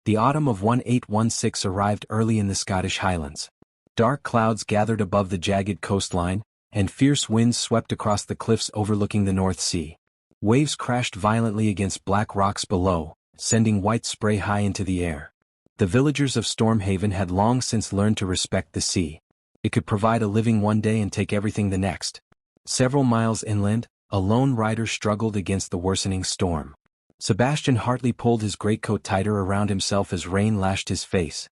The autumn of 1816 arrived early in the Scottish Highlands. Dark clouds gathered above the jagged coastline, and fierce winds swept across the cliffs overlooking the North Sea. Waves crashed violently against black rocks below, sending white spray high into the air. The villagers of Stormhaven had long since learned to respect the sea. It could provide a living one day and take everything the next. Several miles inland, a lone rider struggled against the worsening storm. Sebastian Hartley pulled his greatcoat tighter around himself as rain lashed his face.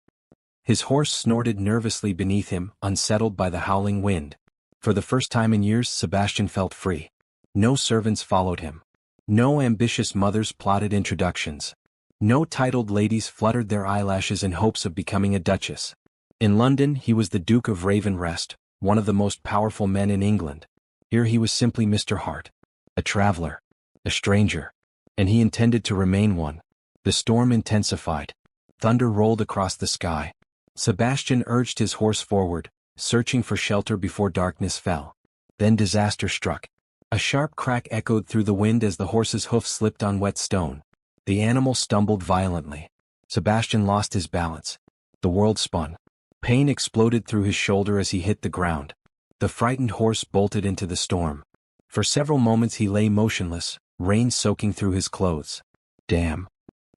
His horse snorted nervously beneath him, unsettled by the howling wind. For the first time in years, Sebastian felt free. No servants followed him. No ambitious mothers plotted introductions. No titled ladies fluttered their eyelashes in hopes of becoming a duchess. In London, he was the Duke of Ravenrest, one of the most powerful men in England. Here he was simply Mr. Hart. A traveler. A stranger. And he intended to remain one. The storm intensified. Thunder rolled across the sky. Sebastian urged his horse forward, searching for shelter before darkness fell. Then disaster struck. A sharp crack echoed through the wind as the horse's hoof slipped on wet stone. The animal stumbled violently. Sebastian lost his balance. The world spun. Pain exploded through his shoulder as he hit the ground. The frightened horse bolted into the storm. For several moments he lay motionless, rain soaking through his clothes. Damn.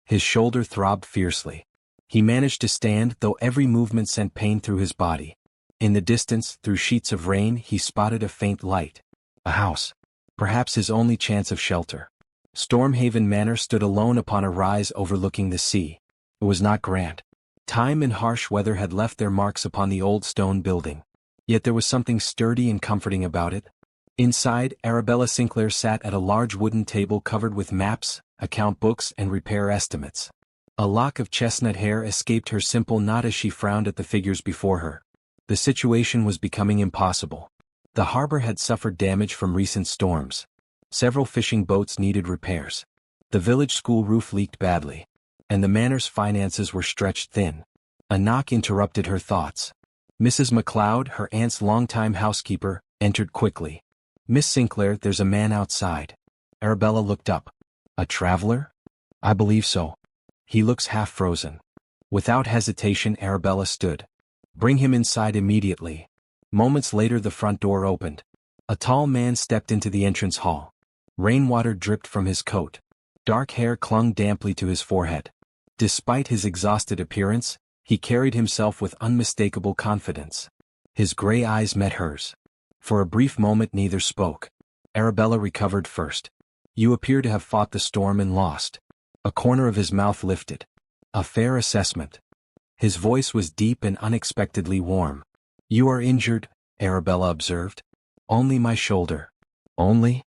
His shoulder throbbed fiercely. He managed to stand, though every movement sent pain through his body. In the distance, through sheets of rain, he spotted a faint light. A house. Perhaps his only chance of shelter. Stormhaven Manor stood alone upon a rise overlooking the sea. It was not grand. Time and harsh weather had left their marks upon the old stone building. Yet there was something sturdy and comforting about it. Inside, Arabella Sinclair sat at a large wooden table covered with maps, account books, and repair estimates. A lock of chestnut hair escaped her simple knot as she frowned at the figures before her. The situation was becoming impossible. The harbor had suffered damage from recent storms. Several fishing boats needed repairs. The village school roof leaked badly. And the manor's finances were stretched thin. A knock interrupted her thoughts. Mrs. MacLeod, her aunt's longtime housekeeper, entered quickly. "Miss Sinclair, there's a man outside." Arabella looked up. "A traveler?" "I believe so. He looks half frozen." Without hesitation, Arabella stood. "Bring him inside immediately." Moments later the front door opened. A tall man stepped into the entrance hall. Rainwater dripped from his coat. Dark hair clung damply to his forehead. Despite his exhausted appearance, he carried himself with unmistakable confidence. His gray eyes met hers. For a brief moment neither spoke. Arabella recovered first. "You appear to have fought the storm and lost." A corner of his mouth lifted. "A fair assessment." His voice was deep and unexpectedly warm. "You are injured," Arabella observed. "Only my shoulder." "Only?"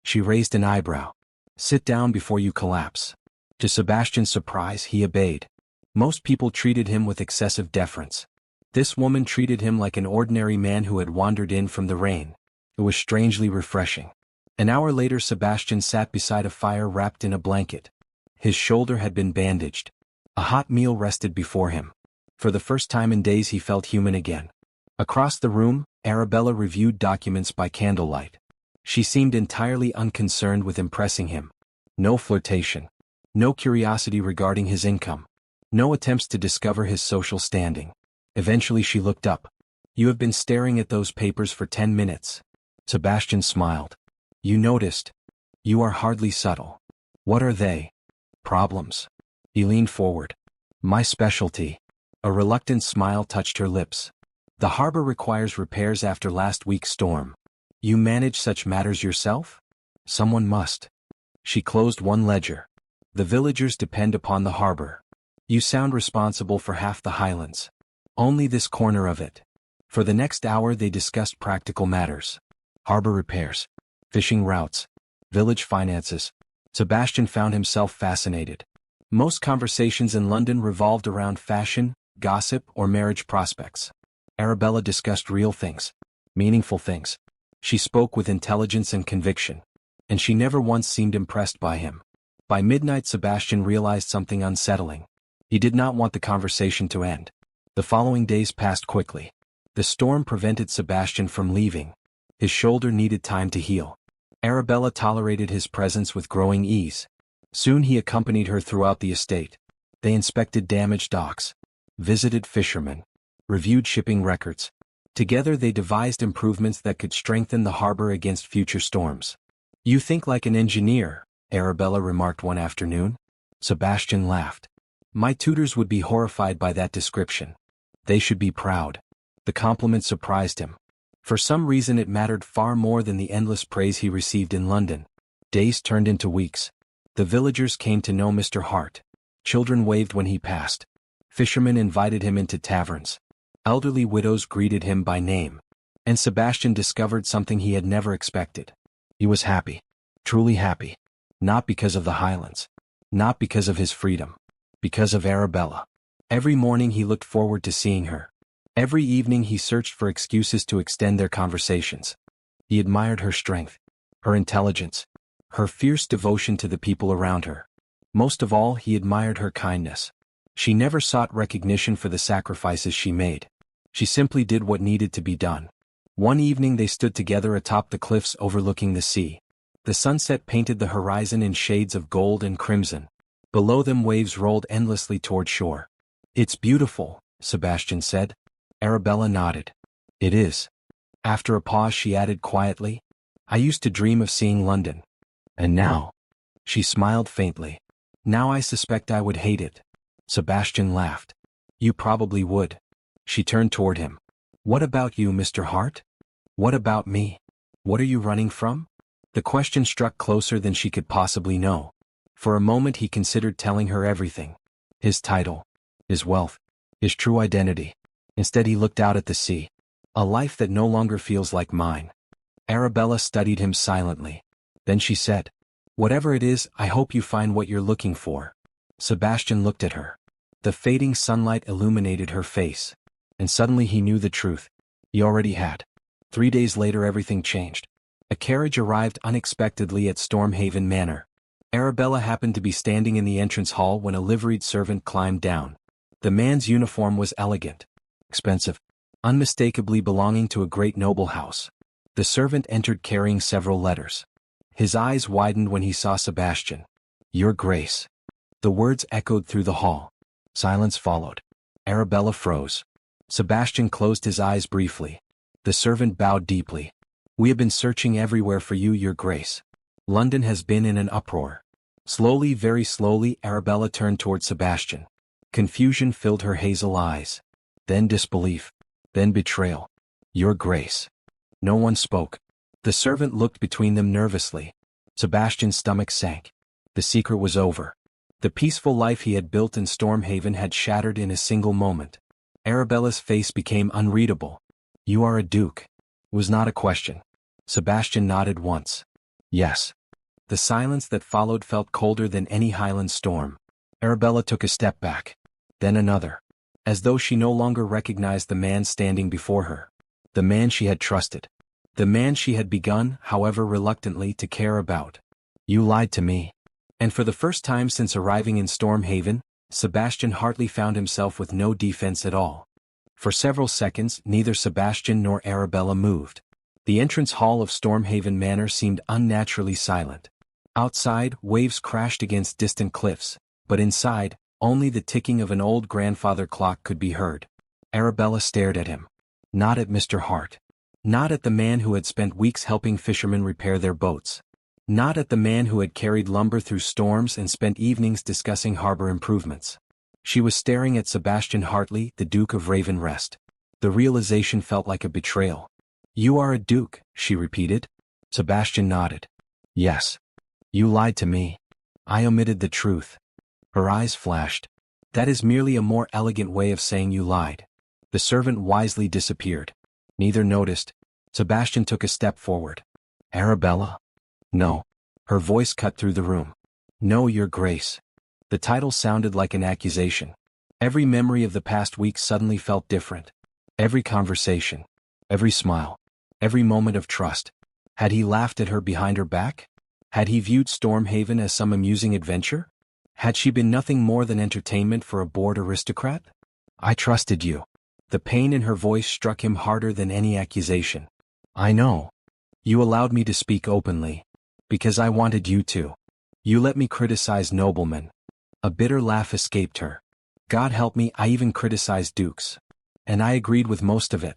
She raised an eyebrow. "Sit down before you collapse." To Sebastian's surprise, he obeyed. Most people treated him with excessive deference. This woman treated him like an ordinary man who had wandered in from the rain. It was strangely refreshing. An hour later Sebastian sat beside a fire wrapped in a blanket. His shoulder had been bandaged. A hot meal rested before him. For the first time in days he felt human again. Across the room, Arabella reviewed documents by candlelight. She seemed entirely unconcerned with impressing him. No flirtation. No curiosity regarding his income. No attempts to discover his social standing. Eventually she looked up. "You have been staring at those papers for 10 minutes. Sebastian smiled. "You noticed. You are hardly subtle." "What are they?" "Problems." He leaned forward. "My specialty." A reluctant smile touched her lips. "The harbor requires repairs after last week's storm." "You manage such matters yourself?" "Someone must." She closed one ledger. "The villagers depend upon the harbor. You sound responsible for half the highlands." "Only this corner of it." For the next hour they discussed practical matters. Harbor repairs. Fishing routes. Village finances. Sebastian found himself fascinated. Most conversations in London revolved around fashion, gossip, or marriage prospects. Arabella discussed real things. Meaningful things. She spoke with intelligence and conviction. And she never once seemed impressed by him. By midnight Sebastian realized something unsettling. He did not want the conversation to end. The following days passed quickly. The storm prevented Sebastian from leaving. His shoulder needed time to heal. Arabella tolerated his presence with growing ease. Soon he accompanied her throughout the estate. They inspected damaged docks, visited fishermen, reviewed shipping records. Together they devised improvements that could strengthen the harbor against future storms. "You think like an engineer," Arabella remarked one afternoon. Sebastian laughed. "My tutors would be horrified by that description. They should be proud." The compliment surprised him. For some reason it mattered far more than the endless praise he received in London. Days turned into weeks. The villagers came to know Mr. Hart. Children waved when he passed. Fishermen invited him into taverns. Elderly widows greeted him by name. And Sebastian discovered something he had never expected. He was happy. Truly happy. Not because of the Highlands. Not because of his freedom. Because of Arabella. Every morning he looked forward to seeing her. Every evening he searched for excuses to extend their conversations. He admired her strength, her intelligence, her fierce devotion to the people around her. Most of all, he admired her kindness. She never sought recognition for the sacrifices she made. She simply did what needed to be done. One evening they stood together atop the cliffs overlooking the sea. The sunset painted the horizon in shades of gold and crimson. Below them waves rolled endlessly toward shore. "It's beautiful," Sebastian said. Arabella nodded. "It is." After a pause she added quietly, "I used to dream of seeing London. And now?" She smiled faintly. "Now I suspect I would hate it." Sebastian laughed. "You probably would." She turned toward him. "What about you, Mr. Hart? What about me? What are you running from?" The question struck closer than she could possibly know. For a moment he considered telling her everything. His title, his wealth, his true identity. Instead he looked out at the sea. "A life that no longer feels like mine." Arabella studied him silently. Then she said, "Whatever it is, I hope you find what you're looking for." Sebastian looked at her. The fading sunlight illuminated her face. And suddenly he knew the truth. He already had. 3 days later everything changed. A carriage arrived unexpectedly at Stormhaven Manor. Arabella happened to be standing in the entrance hall when a liveried servant climbed down. The man's uniform was elegant, expensive, unmistakably belonging to a great noble house. The servant entered carrying several letters. His eyes widened when he saw Sebastian. "Your Grace." The words echoed through the hall. Silence followed. Arabella froze. Sebastian closed his eyes briefly. The servant bowed deeply. "We have been searching everywhere for you, Your Grace. London has been in an uproar." Slowly, very slowly, Arabella turned toward Sebastian. Confusion filled her hazel eyes. Then disbelief. Then betrayal. "Your Grace." No one spoke. The servant looked between them nervously. Sebastian's stomach sank. The secret was over. The peaceful life he had built in Stormhaven had shattered in a single moment. Arabella's face became unreadable. "You are a duke." It was not a question. Sebastian nodded once. "Yes." The silence that followed felt colder than any Highland storm. Arabella took a step back. Then another. As though she no longer recognized the man standing before her. The man she had trusted. The man she had begun, however reluctantly, to care about. "You lied to me." And for the first time since arriving in Stormhaven, Sebastian Hartley found himself with no defense at all. For several seconds, neither Sebastian nor Arabella moved. The entrance hall of Stormhaven Manor seemed unnaturally silent. Outside, waves crashed against distant cliffs, but inside, only the ticking of an old grandfather clock could be heard. Arabella stared at him. Not at Mr. Hart. Not at the man who had spent weeks helping fishermen repair their boats. Not at the man who had carried lumber through storms and spent evenings discussing harbor improvements. She was staring at Sebastian Hartley, the Duke of Ravenrest. The realization felt like a betrayal. "You are a duke," she repeated. Sebastian nodded. "Yes. You lied to me. I omitted the truth." Her eyes flashed. "That is merely a more elegant way of saying you lied." The servant wisely disappeared. Neither noticed. Sebastian took a step forward. "Arabella?" "No." Her voice cut through the room. "No, Your Grace." The title sounded like an accusation. Every memory of the past week suddenly felt different. Every conversation. Every smile. Every moment of trust. Had he laughed at her behind her back? Had he viewed Stormhaven as some amusing adventure? Had she been nothing more than entertainment for a bored aristocrat? "I trusted you." The pain in her voice struck him harder than any accusation. "I know. You allowed me to speak openly. Because I wanted you to. You let me criticize noblemen. A bitter laugh escaped her. God help me, I even criticized dukes. And I agreed with most of it.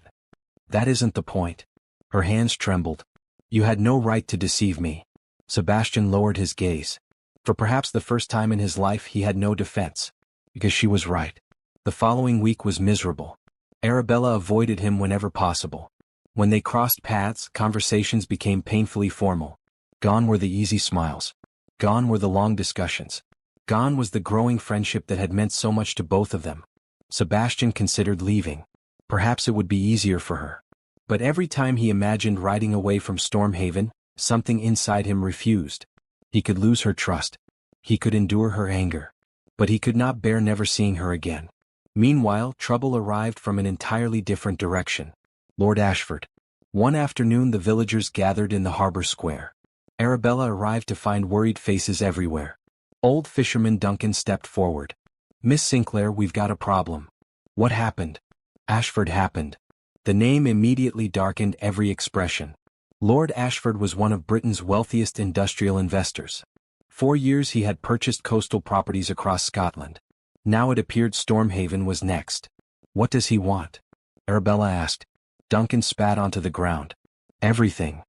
That isn't the point. Her hands trembled. You had no right to deceive me. Sebastian lowered his gaze. For perhaps the first time in his life he had no defense. Because she was right. The following week was miserable. Arabella avoided him whenever possible. When they crossed paths, conversations became painfully formal. Gone were the easy smiles. Gone were the long discussions. Gone was the growing friendship that had meant so much to both of them. Sebastian considered leaving. Perhaps it would be easier for her. But every time he imagined riding away from Stormhaven, something inside him refused. He could lose her trust. He could endure her anger. But he could not bear never seeing her again. Meanwhile, trouble arrived from an entirely different direction. Lord Ashford. One afternoon the villagers gathered in the harbor square. Arabella arrived to find worried faces everywhere. Old fisherman Duncan stepped forward. Miss Sinclair, we've got a problem. What happened? Ashford happened. The name immediately darkened every expression. Lord Ashford was one of Britain's wealthiest industrial investors. 4 years he had purchased coastal properties across Scotland. Now it appeared Stormhaven was next. What does he want? Arabella asked. Duncan spat onto the ground. Everything.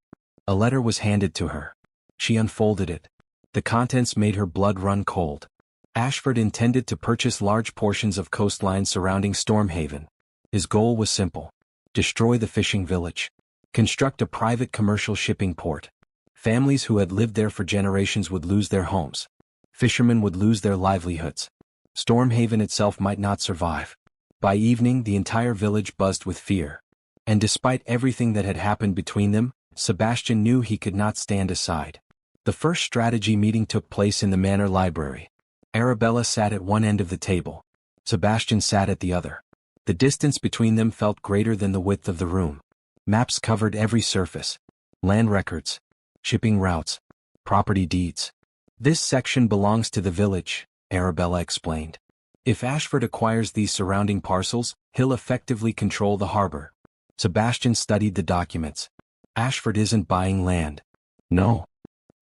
A letter was handed to her. She unfolded it. The contents made her blood run cold. Ashford intended to purchase large portions of coastline surrounding Stormhaven. His goal was simple. Destroy the fishing village. Construct a private commercial shipping port. Families who had lived there for generations would lose their homes. Fishermen would lose their livelihoods. Stormhaven itself might not survive. By evening the entire village buzzed with fear. And despite everything that had happened between them, Sebastian knew he could not stand aside. The first strategy meeting took place in the manor library. Arabella sat at one end of the table. Sebastian sat at the other. The distance between them felt greater than the width of the room. Maps covered every surface. Land records. Shipping routes. Property deeds. This section belongs to the village, Arabella explained. If Ashford acquires these surrounding parcels, he'll effectively control the harbor. Sebastian studied the documents. Ashford isn't buying land. No.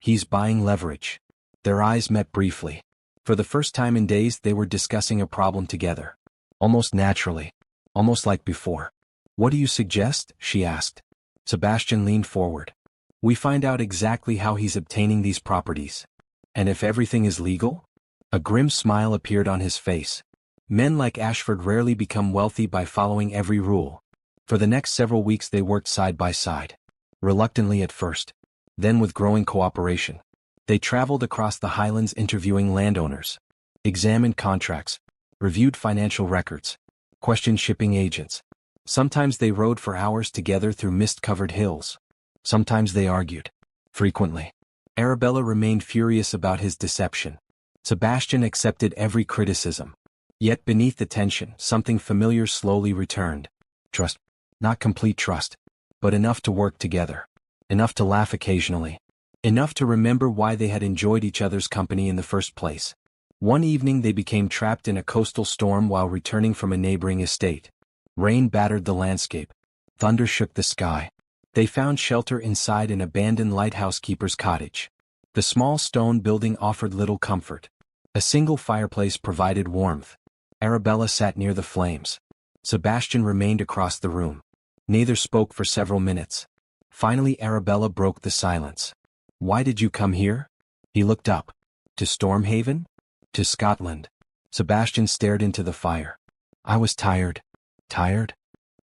He's buying leverage. Their eyes met briefly. For the first time in days they were discussing a problem together. Almost naturally. Almost like before. What do you suggest? She asked. Sebastian leaned forward. We find out exactly how he's obtaining these properties. And if everything is legal? A grim smile appeared on his face. Men like Ashford rarely become wealthy by following every rule. For the next several weeks they worked side by side. Reluctantly at first. Then with growing cooperation. They traveled across the highlands interviewing landowners. Examined contracts. Reviewed financial records. Questioned shipping agents. Sometimes they rode for hours together through mist-covered hills. Sometimes they argued. Frequently. Arabella remained furious about his deception. Sebastian accepted every criticism. Yet beneath the tension, something familiar slowly returned. Trust. Not complete trust. But enough to work together. Enough to laugh occasionally. Enough to remember why they had enjoyed each other's company in the first place. One evening they became trapped in a coastal storm while returning from a neighboring estate. Rain battered the landscape. Thunder shook the sky. They found shelter inside an abandoned lighthouse keeper's cottage. The small stone building offered little comfort. A single fireplace provided warmth. Arabella sat near the flames. Sebastian remained across the room. Neither spoke for several minutes. Finally Arabella broke the silence. Why did you come here? He looked up. To Stormhaven? To Scotland. Sebastian stared into the fire. I was tired. Tired?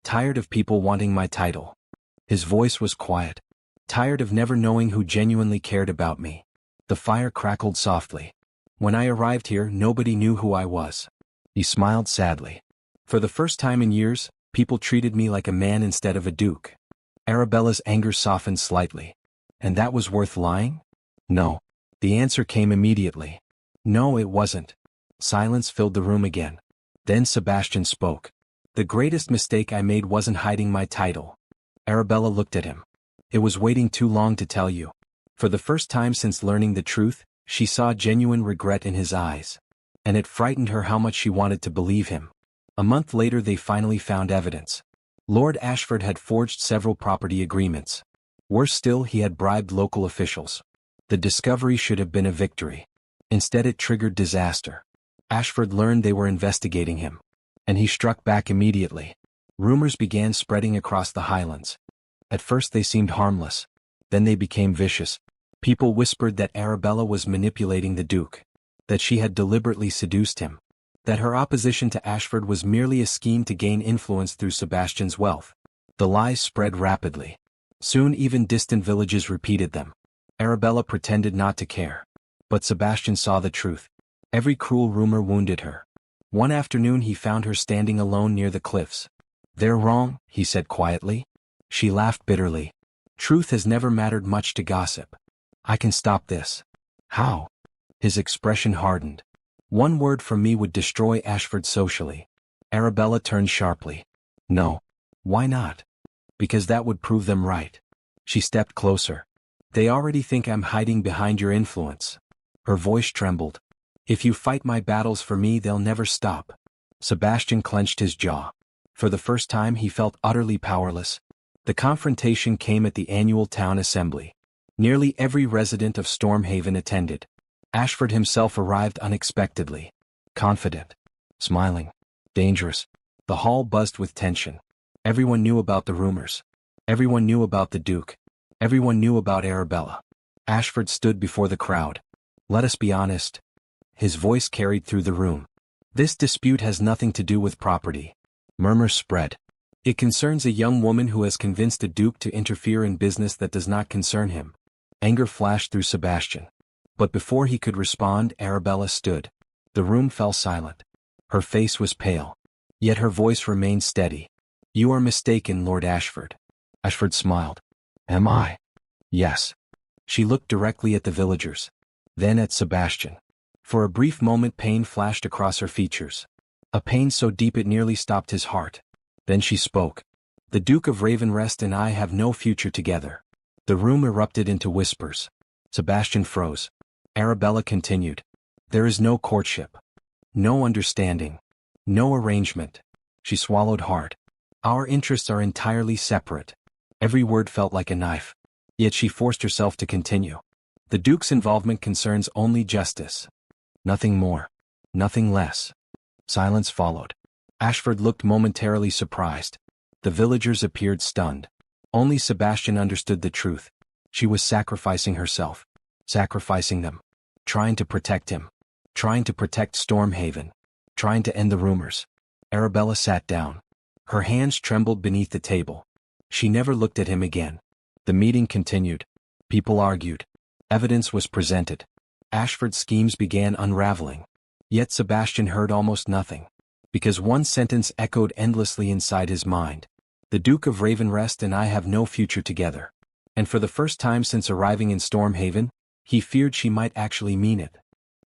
Tired of people wanting my title. His voice was quiet. Tired of never knowing who genuinely cared about me. The fire crackled softly. When I arrived here, nobody knew who I was. He smiled sadly. For the first time in years, people treated me like a man instead of a duke. Arabella's anger softened slightly. And that was worth lying? No. The answer came immediately. No, it wasn't. Silence filled the room again. Then Sebastian spoke. The greatest mistake I made wasn't hiding my title. Arabella looked at him. It was waiting too long to tell you. For the first time since learning the truth, she saw genuine regret in his eyes. And it frightened her how much she wanted to believe him. A month later they finally found evidence. Lord Ashford had forged several property agreements. Worse still, he had bribed local officials. The discovery should have been a victory. Instead it triggered disaster. Ashford learned they were investigating him, and he struck back immediately. Rumors began spreading across the Highlands. At first they seemed harmless, then they became vicious. People whispered that Arabella was manipulating the Duke, that she had deliberately seduced him, that her opposition to Ashford was merely a scheme to gain influence through Sebastian's wealth. The lies spread rapidly. Soon even distant villages repeated them. Arabella pretended not to care. But Sebastian saw the truth. Every cruel rumor wounded her. One afternoon he found her standing alone near the cliffs. "They're wrong," he said quietly. She laughed bitterly. "Truth has never mattered much to gossip. I can stop this." "How?" His expression hardened. "One word from me would destroy Ashford socially." Arabella turned sharply. "No." "Why not?" "Because that would prove them right." She stepped closer. "They already think I'm hiding behind your influence." Her voice trembled. "If you fight my battles for me, they'll never stop." Sebastian clenched his jaw. For the first time he felt utterly powerless. The confrontation came at the annual town assembly. Nearly every resident of Stormhaven attended. Ashford himself arrived unexpectedly. Confident. Smiling. Dangerous. The hall buzzed with tension. Everyone knew about the rumors. Everyone knew about the Duke. Everyone knew about Arabella. Ashford stood before the crowd. "Let us be honest." His voice carried through the room. "This dispute has nothing to do with property." Murmurs spread. "It concerns a young woman who has convinced a duke to interfere in business that does not concern him." Anger flashed through Sebastian. But before he could respond, Arabella stood. The room fell silent. Her face was pale. Yet her voice remained steady. "You are mistaken, Lord Ashford." Ashford smiled. "Am I?" "Yes." She looked directly at the villagers. Then at Sebastian. For a brief moment pain flashed across her features. A pain so deep it nearly stopped his heart. Then she spoke. "The Duke of Ravenrest and I have no future together." The room erupted into whispers. Sebastian froze. Arabella continued. "There is no courtship. No understanding. No arrangement." She swallowed hard. "Our interests are entirely separate." Every word felt like a knife. Yet she forced herself to continue. "The Duke's involvement concerns only justice. Nothing more. Nothing less." Silence followed. Ashford looked momentarily surprised. The villagers appeared stunned. Only Sebastian understood the truth. She was sacrificing herself. Sacrificing them. Trying to protect him. Trying to protect Stormhaven. Trying to end the rumors. Arabella sat down. Her hands trembled beneath the table. She never looked at him again. The meeting continued. People argued. Evidence was presented. Ashford's schemes began unraveling. Yet Sebastian heard almost nothing. Because one sentence echoed endlessly inside his mind. "The Duke of Ravenrest and I have no future together." And for the first time since arriving in Stormhaven, he feared she might actually mean it.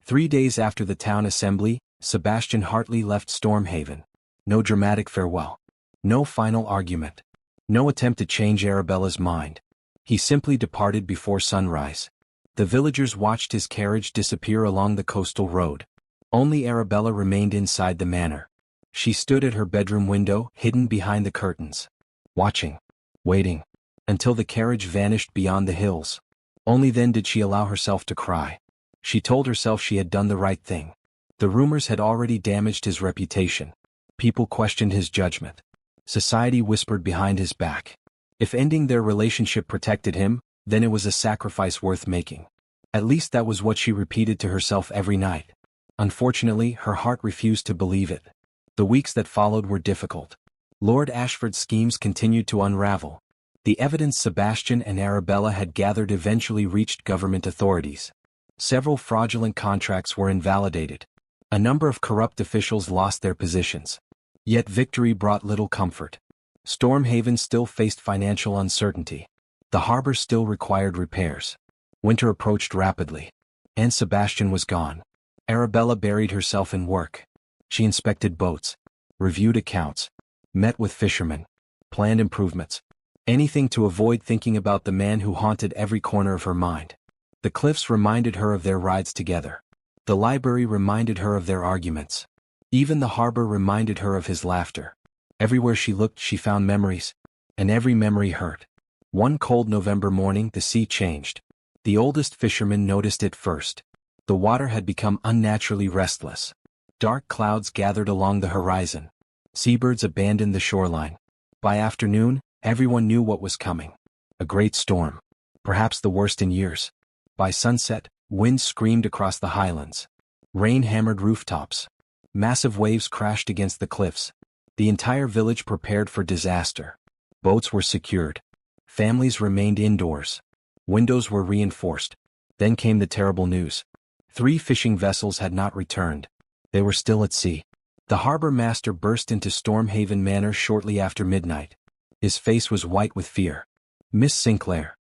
3 days after the town assembly, Sebastian Hartley left Stormhaven. No dramatic farewell. No final argument. No attempt to change Arabella's mind. He simply departed before sunrise. The villagers watched his carriage disappear along the coastal road. Only Arabella remained inside the manor. She stood at her bedroom window, hidden behind the curtains. Watching. Waiting. Until the carriage vanished beyond the hills. Only then did she allow herself to cry. She told herself she had done the right thing. The rumors had already damaged his reputation. People questioned his judgment. Society whispered behind his back. If ending their relationship protected him, then it was a sacrifice worth making. At least that was what she repeated to herself every night. Unfortunately, her heart refused to believe it. The weeks that followed were difficult. Lord Ashford's schemes continued to unravel. The evidence Sebastian and Arabella had gathered eventually reached government authorities. Several fraudulent contracts were invalidated. A number of corrupt officials lost their positions. Yet victory brought little comfort. Stormhaven still faced financial uncertainty. The harbor still required repairs. Winter approached rapidly. And Sebastian was gone. Arabella buried herself in work. She inspected boats, reviewed accounts, met with fishermen, planned improvements. Anything to avoid thinking about the man who haunted every corner of her mind. The cliffs reminded her of their rides together. The library reminded her of their arguments. Even the harbor reminded her of his laughter. Everywhere she looked she found memories, and every memory hurt. One cold November morning the sea changed. The oldest fisherman noticed it first. The water had become unnaturally restless. Dark clouds gathered along the horizon. Seabirds abandoned the shoreline. By afternoon, everyone knew what was coming. A great storm. Perhaps the worst in years. By sunset, winds screamed across the highlands. Rain hammered rooftops. Massive waves crashed against the cliffs. The entire village prepared for disaster. Boats were secured. Families remained indoors. Windows were reinforced. Then came the terrible news. 3 fishing vessels had not returned. They were still at sea. The harbor master burst into Stormhaven Manor shortly after midnight. His face was white with fear. "Miss Sinclair."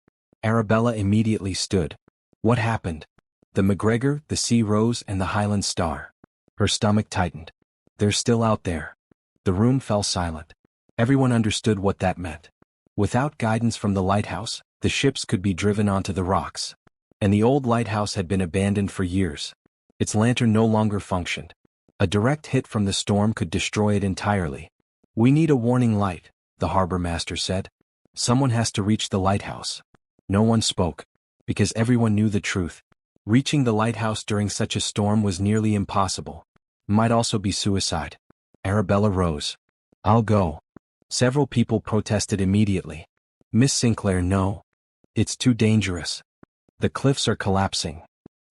Arabella immediately stood. "What happened?" "The McGregor, the Sea Rose, and the Highland Star." Her stomach tightened. "They're still out there." The room fell silent. Everyone understood what that meant. Without guidance from the lighthouse, the ships could be driven onto the rocks. And the old lighthouse had been abandoned for years. Its lantern no longer functioned. A direct hit from the storm could destroy it entirely. "We need a warning light," the harbor master said. "Someone has to reach the lighthouse." No one spoke, because everyone knew the truth. Reaching the lighthouse during such a storm was nearly impossible. Might also be suicide. Arabella rose. "I'll go." Several people protested immediately. "Miss Sinclair, no. It's too dangerous. The cliffs are collapsing."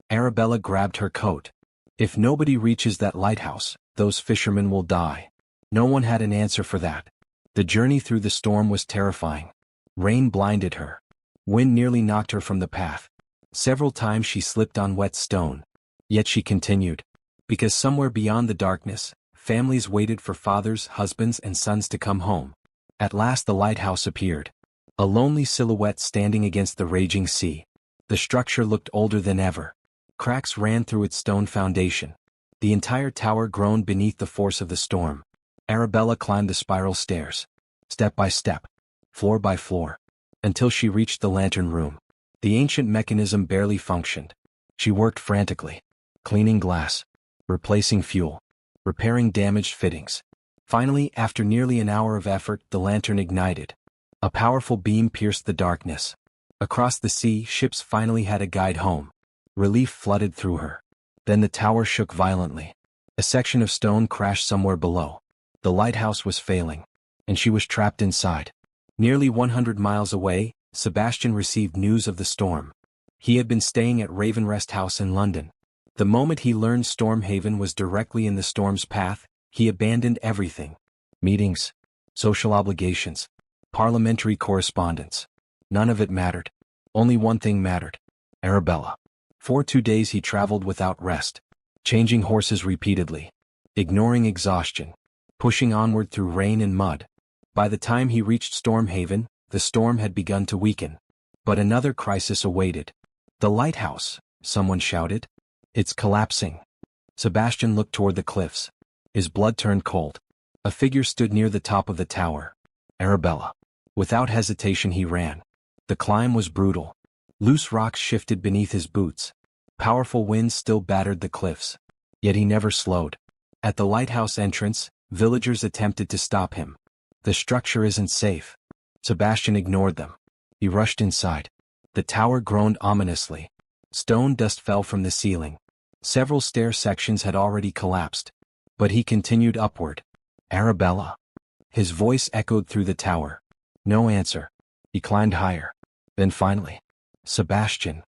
Arabella grabbed her coat. "If nobody reaches that lighthouse, those fishermen will die." No one had an answer for that. The journey through the storm was terrifying. Rain blinded her. Wind nearly knocked her from the path. Several times she slipped on wet stone. Yet she continued. Because somewhere beyond the darkness, families waited for fathers, husbands, and sons to come home. At last the lighthouse appeared. A lonely silhouette standing against the raging sea. The structure looked older than ever. Cracks ran through its stone foundation. The entire tower groaned beneath the force of the storm. Arabella climbed the spiral stairs. Step by step. Floor by floor. Until she reached the lantern room. The ancient mechanism barely functioned. She worked frantically. Cleaning glass. Replacing fuel. Repairing damaged fittings. Finally, after nearly an hour of effort, the lantern ignited. A powerful beam pierced the darkness. Across the sea, ships finally had a guide home. Relief flooded through her. Then the tower shook violently. A section of stone crashed somewhere below. The lighthouse was failing, and she was trapped inside. Nearly 100 miles away, Sebastian received news of the storm. He had been staying at Ravenrest House in London. The moment he learned Stormhaven was directly in the storm's path, he abandoned everything. Meetings, social obligations, parliamentary correspondence. None of it mattered. Only one thing mattered. Arabella. For 2 days he traveled without rest, changing horses repeatedly, ignoring exhaustion, pushing onward through rain and mud. By the time he reached Stormhaven, the storm had begun to weaken. But another crisis awaited. "The lighthouse," someone shouted. "It's collapsing." Sebastian looked toward the cliffs. His blood turned cold. A figure stood near the top of the tower. Arabella. Without hesitation he ran. The climb was brutal. Loose rocks shifted beneath his boots. Powerful winds still battered the cliffs. Yet he never slowed. At the lighthouse entrance, villagers attempted to stop him. "The structure isn't safe." Sebastian ignored them. He rushed inside. The tower groaned ominously. Stone dust fell from the ceiling. Several stair sections had already collapsed. But he continued upward. "Arabella." His voice echoed through the tower. No answer. He climbed higher. Then finally, "Sebastian."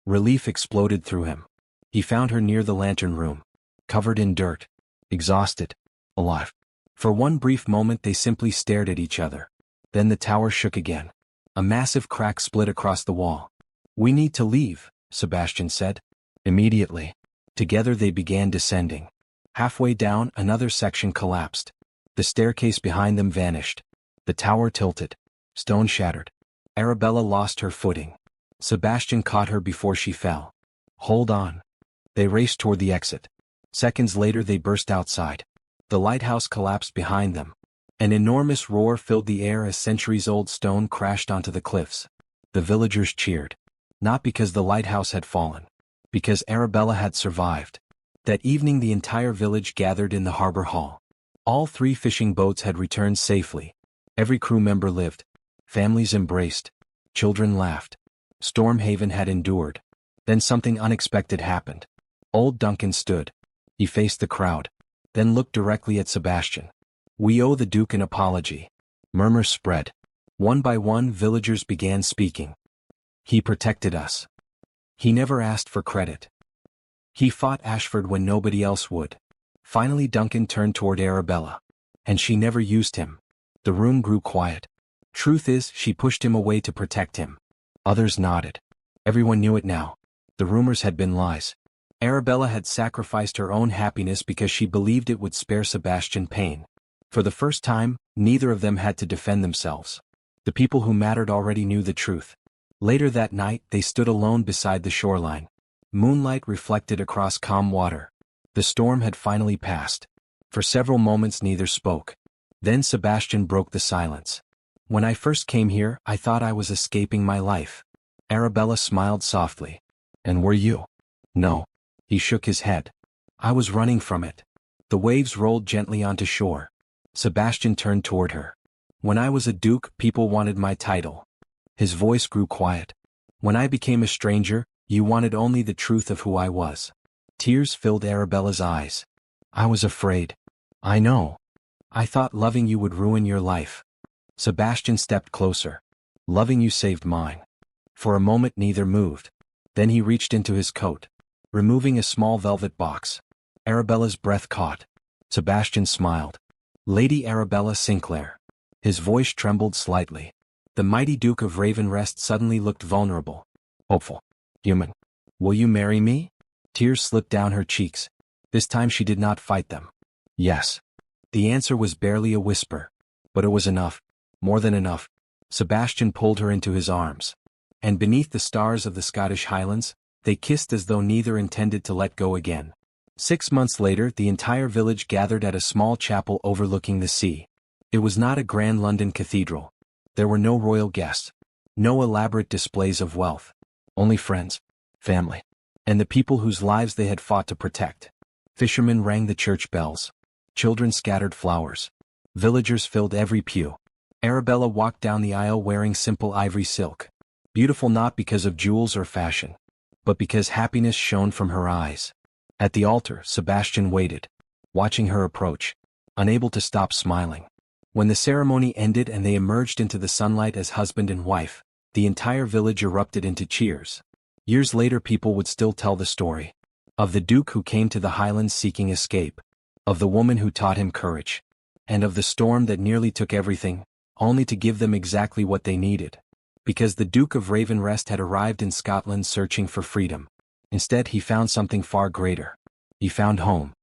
Relief exploded through him. He found her near the lantern room, covered in dirt, exhausted, alive. For one brief moment they simply stared at each other. Then the tower shook again. A massive crack split across the wall. "We need to leave," Sebastian said. Immediately. Together they began descending. Halfway down, another section collapsed. The staircase behind them vanished. The tower tilted. Stone shattered. Arabella lost her footing. Sebastian caught her before she fell. "Hold on." They raced toward the exit. Seconds later they burst outside. The lighthouse collapsed behind them. An enormous roar filled the air as centuries-old stone crashed onto the cliffs. The villagers cheered. Not because the lighthouse had fallen. Because Arabella had survived. That evening the entire village gathered in the harbor hall. All 3 fishing boats had returned safely. Every crew member lived. Families embraced. Children laughed. Stormhaven had endured. Then something unexpected happened. Old Duncan stood. He faced the crowd. then looked directly at Sebastian. "We owe the Duke an apology." Murmurs spread. One by one villagers began speaking. "He protected us. He never asked for credit. He fought Ashford when nobody else would." Finally Duncan turned toward Arabella. "And she never used him." The room grew quiet. "Truth is, she pushed him away to protect him." Others nodded. Everyone knew it now. The rumors had been lies. Arabella had sacrificed her own happiness because she believed it would spare Sebastian pain. For the first time, neither of them had to defend themselves. The people who mattered already knew the truth. Later that night they stood alone beside the shoreline. Moonlight reflected across calm water. The storm had finally passed. For several moments neither spoke. Then Sebastian broke the silence. "When I first came here, I thought I was escaping my life." Arabella smiled softly. "And were you?" "No." He shook his head. "I was running from it." The waves rolled gently onto shore. Sebastian turned toward her. "When I was a duke, people wanted my title." His voice grew quiet. "When I became a stranger, you wanted only the truth of who I was." Tears filled Arabella's eyes. "I was afraid." "I know. I thought loving you would ruin your life." Sebastian stepped closer. "Loving you saved mine." For a moment neither moved. Then he reached into his coat, removing a small velvet box. Arabella's breath caught. Sebastian smiled. "Lady Arabella Sinclair." His voice trembled slightly. The mighty Duke of Ravenrest suddenly looked vulnerable. Hopeful. Human. "Will you marry me?" Tears slipped down her cheeks. This time she did not fight them. "Yes." The answer was barely a whisper. But it was enough. More than enough. Sebastian pulled her into his arms. And beneath the stars of the Scottish Highlands, they kissed as though neither intended to let go again. 6 months later the entire village gathered at a small chapel overlooking the sea. It was not a grand London cathedral. There were no royal guests. No elaborate displays of wealth. Only friends, family, and the people whose lives they had fought to protect. Fishermen rang the church bells. Children scattered flowers. Villagers filled every pew. Arabella walked down the aisle wearing simple ivory silk. Beautiful not because of jewels or fashion, but because happiness shone from her eyes. At the altar, Sebastian waited, watching her approach, unable to stop smiling. When the ceremony ended and they emerged into the sunlight as husband and wife, the entire village erupted into cheers. Years later people would still tell the story. Of the Duke who came to the Highlands seeking escape. Of the woman who taught him courage. And of the storm that nearly took everything, only to give them exactly what they needed. Because the Duke of Ravenrest had arrived in Scotland searching for freedom. Instead he found something far greater. He found home.